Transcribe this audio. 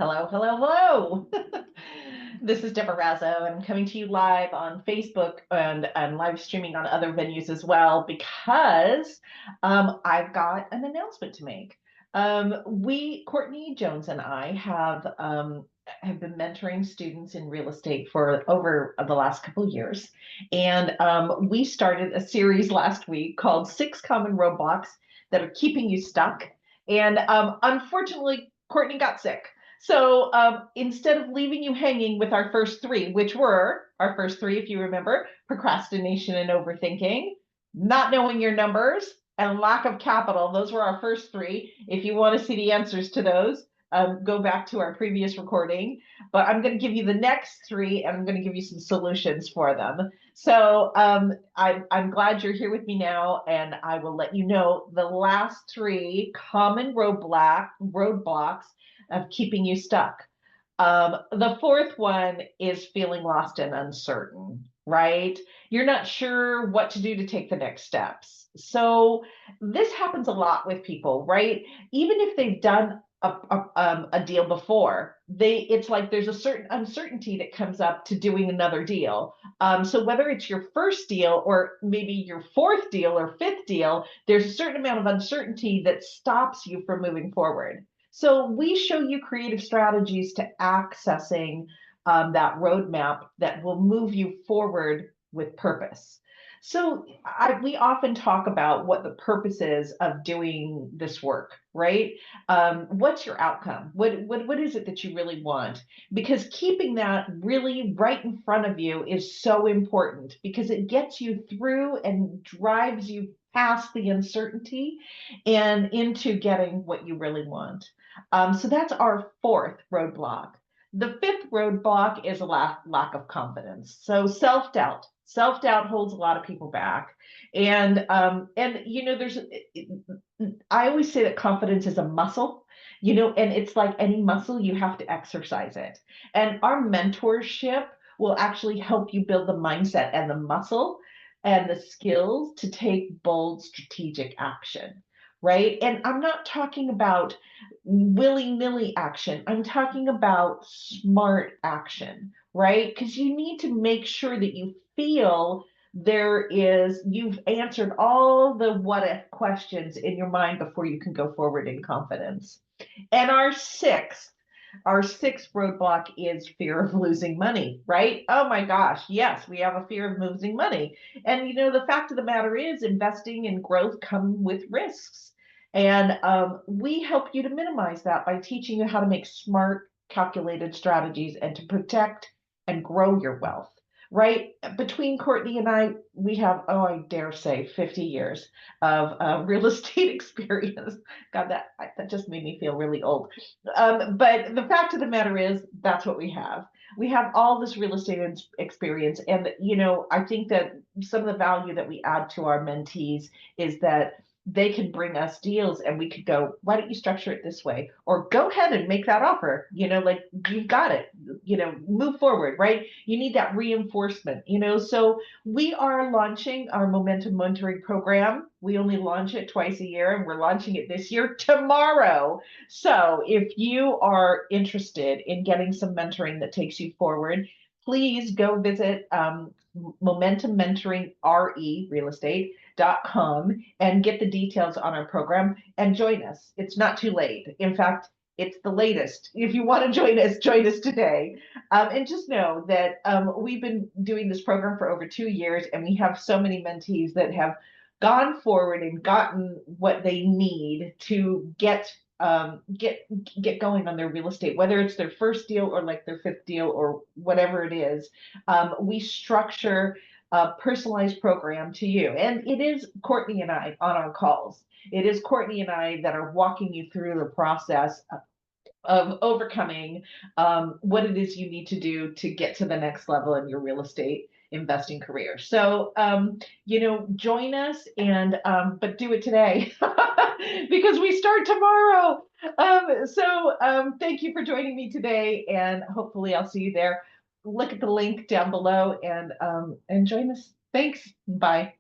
Hello, hello, hello. This is Deborah Razzo, and I'm coming to you live on Facebook and live streaming on other venues as well because I've got an announcement to make. Courtney Jones and I have been mentoring students in real estate for over the last couple of years, and we started a series last week called Six Common Roadblocks That Are Keeping You Stuck. And unfortunately, Courtney got sick. So instead of leaving you hanging with our first three, which were our first three, if you remember, procrastination and overthinking, not knowing your numbers, and lack of capital, those were our first three. If you want to see the answers to those, go back to our previous recording. But I'm going to give you the next three, and I'm going to give you some solutions for them. So I'm glad you're here with me now, and I will let you know the last three common roadblocks of keeping you stuck. The fourth one is feeling lost and uncertain, right? You're not sure what to do to take the next steps. So this happens a lot with people, right? Even if they've done a deal before, it's like there's a certain uncertainty that comes up to doing another deal. So whether it's your first deal or maybe your fourth deal or fifth deal, there's a certain amount of uncertainty that stops you from moving forward. So we show you creative strategies to accessing that roadmap that will move you forward with purpose. So we often talk about what the purpose is of doing this work, right? What's your outcome? What is it that you really want? Because keeping that really right in front of you is so important because it gets you through and drives you past the uncertainty and into getting what you really want. So that's our fourth roadblock. The fifth roadblock is a lack of confidence. So self-doubt. Self-doubt holds a lot of people back. And you know, I always say that confidence is a muscle, you know, and it's like any muscle, you have to exercise it. And our mentorship will actually help you build the mindset and the muscle and the skills to take bold strategic action, right? And I'm not talking about willy-nilly action. I'm talking about smart action, right? Because you need to make sure that you feel you've answered all the what if questions in your mind before you can go forward in confidence. And our sixth roadblock is fear of losing money, right? Oh my gosh, yes, we have a fear of losing money. And you know, the fact of the matter is, investing in growth come with risks. And we help you to minimize that by teaching you how to make smart, calculated strategies and to protect and grow your wealth. Right between Courtney and I, we have, oh, I dare say, 50 years of real estate experience. God, that just made me feel really old. But the fact of the matter is, that's what we have. We have all this real estate experience. And, you know, I think that some of the value that we add to our mentees is that they can bring us deals and we could go, why don't you structure it this way? Or go ahead and make that offer. You know, like you've got it, you know, move forward, right? You need that reinforcement, you know. So we are launching our momentum mentoring program. We only launch it twice a year and we're launching it this year tomorrow. So if you are interested in getting some mentoring that takes you forward, please go visit Momentum Mentoring RE Real Estate.com and get the details on our program and join us. It's not too late. In fact, it's the latest. If you want to join us today. And just know that we've been doing this program for over 2 years, and we have so many mentees that have gone forward and gotten what they need to get going on their real estate, whether it's their first deal or like their fifth deal or whatever it is. We structure a personalized program to you, and it is Courtney and I on our calls. It is Courtney and I that are walking you through the process of overcoming what it is you need to do to get to the next level in your real estate investing career. So, you know, join us but do it today because we start tomorrow. Thank you for joining me today, and hopefully I'll see you there. Look at the link down below and join us. Thanks. Bye.